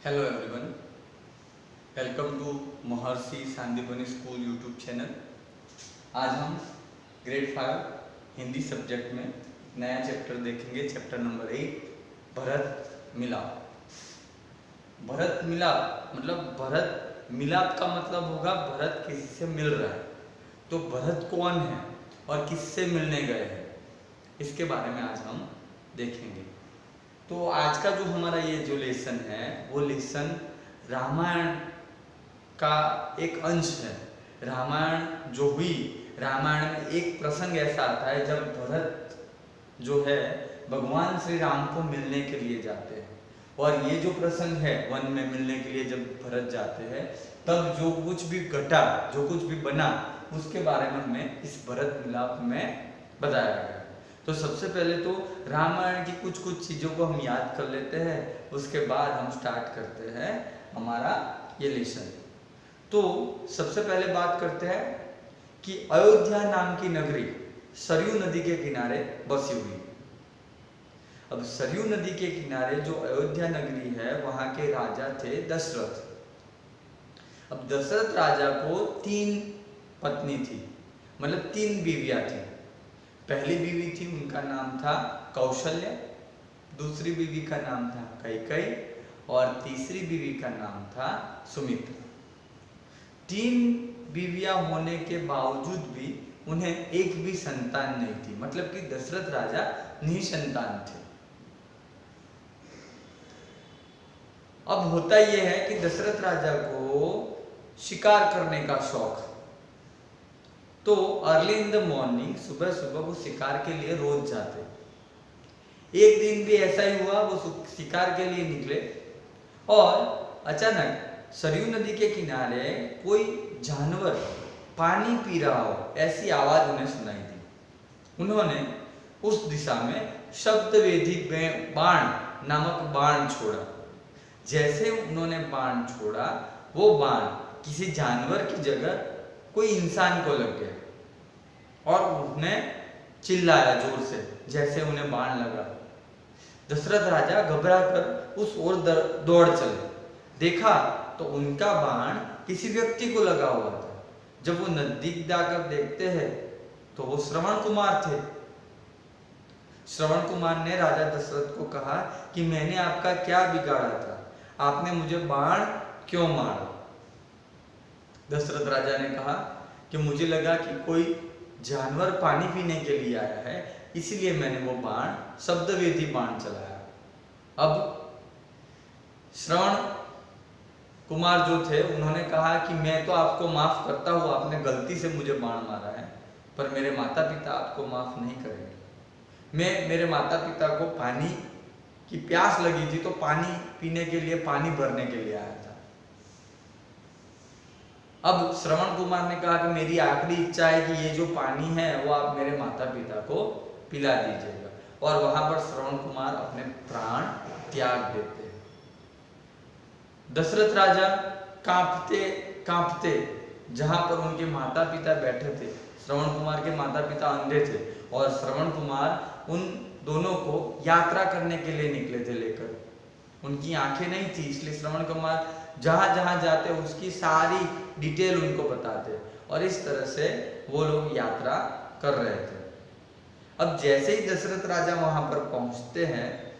Hello everyone, welcome to Maharshi Sandipani school YouTube channel. आज हम grade 5 Hindi subject में नया चैप्टर देखेंगे। Chapter number 8 Bharat Milap. भरत मिलाप मतलब भरत मिलाप का मतलब होगा भरत किसी से मिल रहा है। तो भरत कौन है और किससे मिलने गए हैं, इसके बारे में आज हम देखेंगे। तो आज का जो हमारा ये जो लेसन है वो लेसन रामायण का एक अंश है। रामायण जो हुई, रामायण में एक प्रसंग ऐसा आता है जब भरत जो है भगवान श्री राम को मिलने के लिए जाते हैं। और ये जो प्रसंग है वन में मिलने के लिए जब भरत जाते हैं, तब जो कुछ भी घटा, जो कुछ भी बना, उसके बारे में हमें इस भरत मिलाप में बताया गया। तो सबसे पहले तो रामायण की कुछ कुछ चीज़ों को हम याद कर लेते हैं, उसके बाद हम स्टार्ट करते हैं हमारा ये लेसन। तो सबसे पहले बात करते हैं कि अयोध्या नाम की नगरी सरयू नदी के किनारे बसी हुई। अब सरयू नदी के किनारे जो अयोध्या नगरी है वहाँ के राजा थे दशरथ। अब दशरथ राजा को 3 पत्नी थी, मतलब 3 बीवियाँ थी। पहली बीवी थी, उनका नाम था कौशल्या, दूसरी बीवी का नाम था कैकेयी और तीसरी बीवी का नाम था सुमित्रा। 3 बीवियां होने के बावजूद भी उन्हें एक भी संतान नहीं थी, मतलब कि दशरथ राजा निसंतान थे। अब होता यह है कि दशरथ राजा को शिकार करने का शौक। तो अर्ली इन द मॉर्निंग, सुबह सुबह वो शिकार के लिए रोज जाते। एक दिन भी ऐसा ही हुआ, वो शिकार के लिए निकले और अचानक सरयू नदी के किनारे कोई जानवर पानी पी रहा हो ऐसी आवाज उन्हें सुनाई दी। उन्होंने उस दिशा में शब्दवेदी बाण नामक बाण छोड़ा। जैसे उन्होंने बाण छोड़ा, वो बाण किसी जानवर की जगह कोई इंसान को लग गया और उसने चिल्लाया जोर से, जैसे उन्हें बाण लगा। दशरथ राजा घबरा कर उस ओर दौड़ चले। देखा तो उनका बाण किसी व्यक्ति को लगा हुआ था। जब वो नजदीक जाकर देखते हैं तो वो श्रवण कुमार थे। श्रवण कुमार ने राजा दशरथ को कहा कि मैंने आपका क्या बिगाड़ा था, आपने मुझे बाण क्यों मारा। दशरथ राजा ने कहा कि मुझे लगा कि कोई जानवर पानी पीने के लिए आया है, इसीलिए मैंने वो बाण शब्दवेदी बाण चलाया। अब श्रवण कुमार जो थे उन्होंने कहा कि मैं तो आपको माफ करता हूँ, आपने गलती से मुझे बाण मारा है, पर मेरे माता पिता आपको माफ नहीं करेंगे। मेरे माता पिता को पानी की प्यास लगी थी, तो पानी पीने के लिए, पानी भरने के लिए आया था। अब श्रवण कुमार ने कहा कि मेरी आखिरी इच्छा है कि ये जो पानी है वो आप मेरे माता पिता को पिला दीजिएगा। और वहां पर श्रवण कुमार अपने प्राण त्याग देते हैं। दशरथ राजा कांपते कांपते जहां पर उनके माता पिता बैठे थे, श्रवण कुमार के माता पिता अंधे थे और श्रवण कुमार उन दोनों को यात्रा करने के लिए निकले थे लेकर। उनकी आंखें नहीं थी, इसलिए श्रवण कुमार जहां जहां जाते उसकी सारी डिटेल उनको बताते और इस तरह से वो लोग यात्रा कर रहे थे। अब जैसे ही दशरथ राजा वहां पर पहुंचते हैं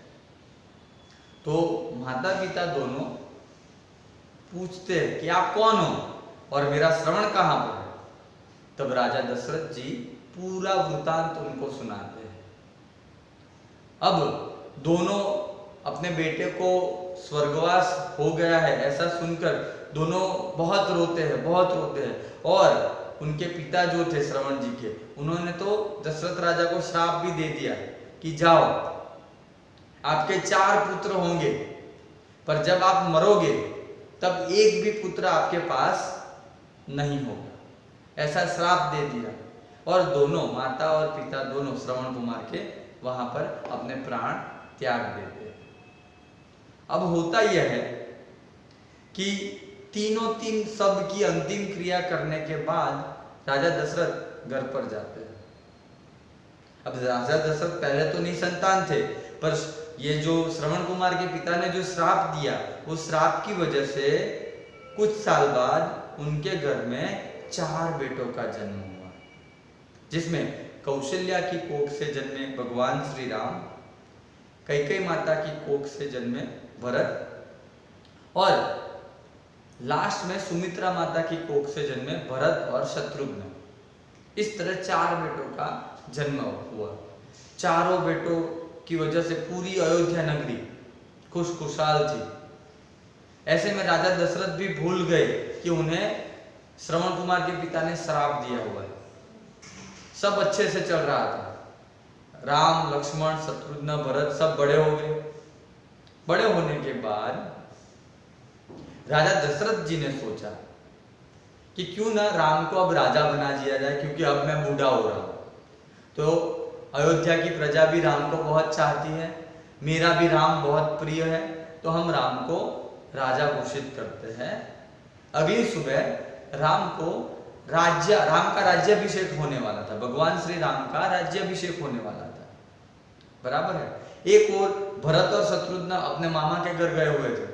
तो माता पिता दोनों पूछते हैं कि आप कौन हो और मेरा श्रवण कहाँ पर है। तब राजा दशरथ जी पूरा वृतांत उनको सुनाते हैं। अब दोनों अपने बेटे को स्वर्गवास हो गया है ऐसा सुनकर दोनों बहुत रोते हैं, बहुत रोते हैं। और उनके पिता जो थे श्रवण जी के, उन्होंने तो दशरथ राजा को श्राप भी दे दिया कि जाओ, आपके 4 पुत्र होंगे, पर जब आप मरोगे तब एक भी पुत्र आपके पास नहीं होगा, ऐसा श्राप दे दिया। और दोनों माता और पिता दोनों श्रवण कुमार के वहां पर अपने प्राण त्याग देते। अब होता यह है कि तीनों सब की अंतिम क्रिया करने के बाद राजा दशरथ घर पर जाते हैं। अब राजा दशरथ पहले तो निसंतान थे, पर ये जो श्रवण कुमार के पिता ने जो श्राप दिया, उस श्राप की वजह से कुछ साल बाद उनके घर में 4 बेटों का जन्म हुआ, जिसमें कौशल्या की कोख से जन्मे भगवान श्री राम, कैकेयी माता की कोख से जन्मे भरत और लास्ट में सुमित्रा माता की कोख से जन्मे भरत और शत्रुघ्न। इस तरह 4 बेटों का जन्म हुआ। चारों बेटों की वजह से पूरी अयोध्या नगरी खुशखुशाल थी। ऐसे में राजा दशरथ भी भूल गए कि उन्हें श्रवण कुमार के पिता ने श्राप दिया हुआ है। सब अच्छे से चल रहा था। राम, लक्ष्मण, शत्रुघ्न, भरत सब बड़े हो गए। बड़े होने के बाद राजा दशरथ जी ने सोचा कि क्यों ना राम को अब राजा बना दिया जाए, क्योंकि अब मैं बूढ़ा हो रहा हूं। तो अयोध्या की प्रजा भी राम को बहुत चाहती है, मेरा भी राम बहुत प्रिय है, तो हम राम को राजा घोषित करते हैं। अगली सुबह राम का राज्याभिषेक होने वाला था। भगवान श्री राम का राज्याभिषेक होने वाला था, बराबर है। एक और भरत और शत्रुघ्न अपने मामा के घर गए हुए थे,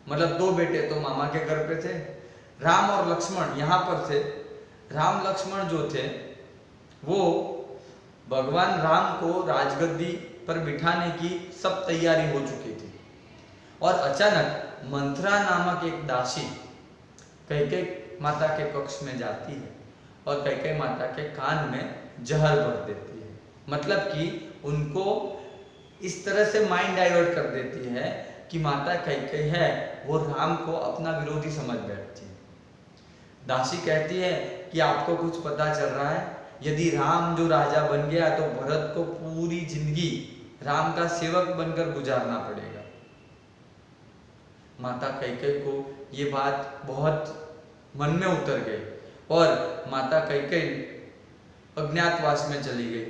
मतलब 2 बेटे तो मामा के घर पे थे। राम और लक्ष्मण यहाँ पर थे। राम लक्ष्मण जो थे वो भगवान राम को राजगद्दी पर बिठाने की सब तैयारी हो चुकी थी और अचानक मंथरा नामक एक दासी कैकेयी माता के कक्ष में जाती है और कैकेयी माता के कान में जहर भर देती है। मतलब कि उनको इस तरह से माइंड डाइवर्ट कर देती है कि माता कैकेयी है वो राम को अपना विरोधी समझ बैठती है। दासी कहती है कि आपको कुछ पता चल रहा है, यदि राम जो राजा बन गया तो भरत को पूरी जिंदगी राम का सेवक बनकर गुजारना पड़ेगा। माता कैकेयी को ये बात बहुत मन में उतर गई और माता कैकेयी अज्ञातवास में चली गई,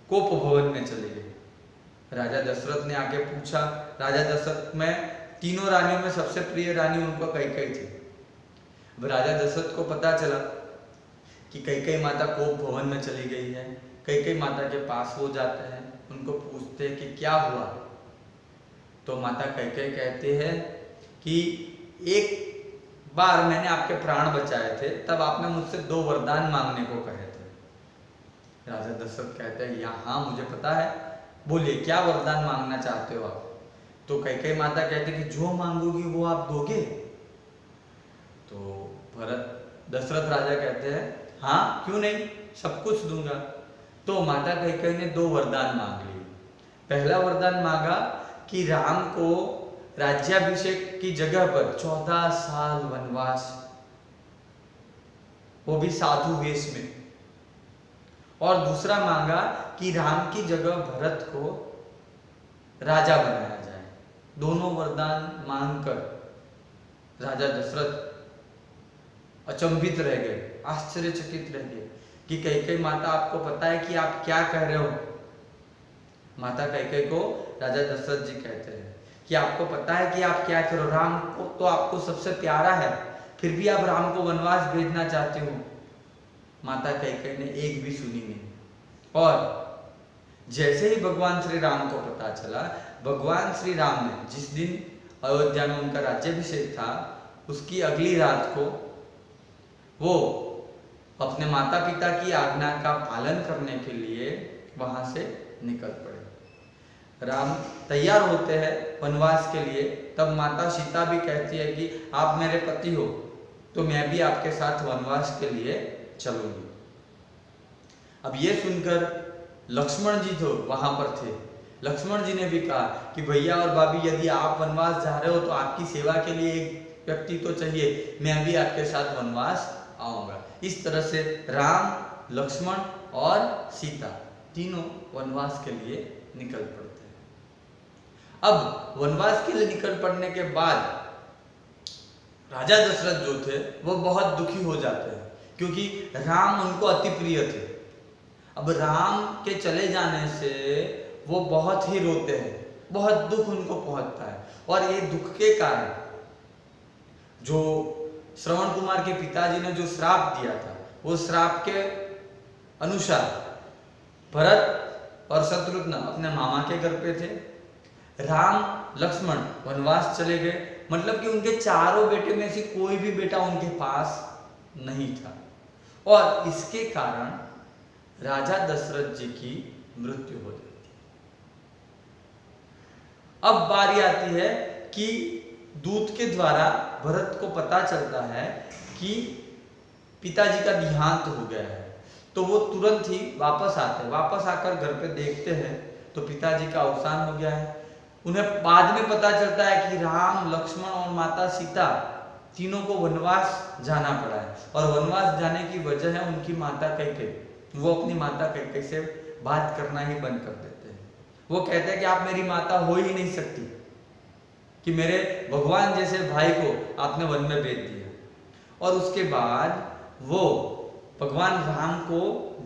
कोप भवन में चली गई। राजा दशरथ ने आके पूछा। राजा दशरथ में तीनों रानियों में सबसे प्रिय रानी उनको कैकेयी थी। अब राजा दशरथ को पता चला कि कैकेयी माता कोप भवन में चली गई है। कैकेयी माता के पास वो जाते हैं, उनको पूछते हैं कि क्या हुआ। तो माता कैकेयी कहते हैं कि एक बार मैंने आपके प्राण बचाए थे, तब आपने मुझसे 2 वरदान मांगने को कहे थे। राजा दशरथ कहते हैं हाँ मुझे पता है, बोलिए क्या वरदान मांगना चाहते हो आप। तो कैकेयी माता कहते कि जो मांगोगी वो आप दोगे। तो दशरथ राजा कहते हैं हाँ क्यों नहीं, सब कुछ दूंगा। तो माता कैकेयी ने 2 वरदान मांग लिए। पहला वरदान मांगा कि राम को राज्याभिषेक की जगह पर 14 साल वनवास, वो भी साधु वेश में। और दूसरा मांगा कि राम की जगह भरत को राजा बनाया जाए। दोनों वरदान मांगकर राजा दशरथ अचंभित रह गए, आश्चर्यचकित रह गए कि कैकेयी माता आपको पता है कि आप क्या कह रहे हो। माता कैकेयी को राजा दशरथ जी कहते हैं कि आपको पता है कि आप क्या करो, राम को तो आपको सबसे प्यारा है, फिर भी आप राम को वनवास भेजना चाहते हो। माता कैकेयी ने एक भी सुनी नहीं। और जैसे ही भगवान श्री राम को पता चला, भगवान श्री राम ने जिस दिन अयोध्या में उनका राज्याभिषेक था, उसकी अगली रात को वो अपने माता पिता की आज्ञा का पालन करने के लिए वहां से निकल पड़े। राम तैयार होते हैं वनवास के लिए, तब माता सीता भी कहती है कि आप मेरे पति हो तो मैं भी आपके साथ वनवास के लिए चलूंगी। अब ये सुनकर लक्ष्मण जी तो वहां पर थे। लक्ष्मण जी ने भी कहा कि भैया और भाभी यदि आप वनवास जा रहे हो तो आपकी सेवा के लिए एक व्यक्ति तो चाहिए, मैं भी आपके साथ वनवास आऊंगा। इस तरह से राम, लक्ष्मण और सीता तीनों वनवास के लिए निकल पड़ते हैं। अब वनवास के लिए निकल पड़ने के बाद राजा दशरथ जो थे वो बहुत दुखी हो जाते हैं, क्योंकि राम उनको अति प्रिय थे। अब राम के चले जाने से वो बहुत ही रोते हैं, बहुत दुख उनको पहुंचता है। और ये दुख के कारण जो श्रवण कुमार के पिताजी ने जो श्राप दिया था, वो श्राप के अनुसार भरत और शत्रुघ्न अपने मामा के घर पे थे, राम लक्ष्मण वनवास चले गए, मतलब कि उनके चारों बेटे में से कोई भी बेटा उनके पास नहीं था, और इसके कारण राजा दशरथ जी की मृत्यु हो जाती है। अब बारी आती है कि दूत के द्वारा भरत को पता चलता है कि पिताजी का देहांत हो गया है, तो वो तुरंत ही वापस आते हैं। वापस आकर घर पे देखते हैं तो पिताजी का अवसान हो गया है। उन्हें बाद में पता चलता है कि राम लक्ष्मण और माता सीता तीनों को वनवास जाना पड़ा है, और वनवास जाने की वजह है उनकी माता कैकेयी। वो अपनी माता कैकेयी से बात करना ही बंद कर देते हैं। वो कहते हैं कि आप मेरी माता हो ही नहीं सकती, कि मेरे भगवान जैसे भाई को आपने वन में भेज दिया। और उसके बाद वो भगवान राम को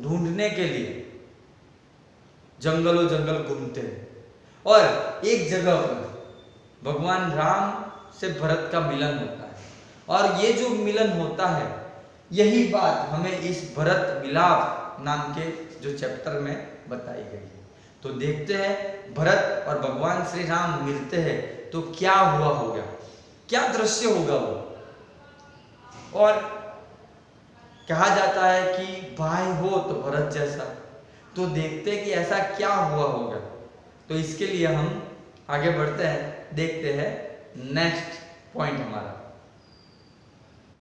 ढूंढने के लिए जंगलों जंगल घूमते हैं, और एक जगह पर भगवान राम से भरत का मिलन होता है। और ये जो मिलन होता है, यही बात हमें इस भरत मिलाप नाम के जो चैप्टर में बताई गई है। तो देखते हैं भरत और भगवान श्री राम मिलते हैं तो क्या हुआ होगा, क्या दृश्य होगा वो। और कहा जाता है कि भाई हो तो भरत जैसा, तो देखते हैं कि ऐसा क्या हुआ होगा। तो इसके लिए हम आगे बढ़ते हैं, देखते हैं नेक्स्ट पॉइंट हमारा।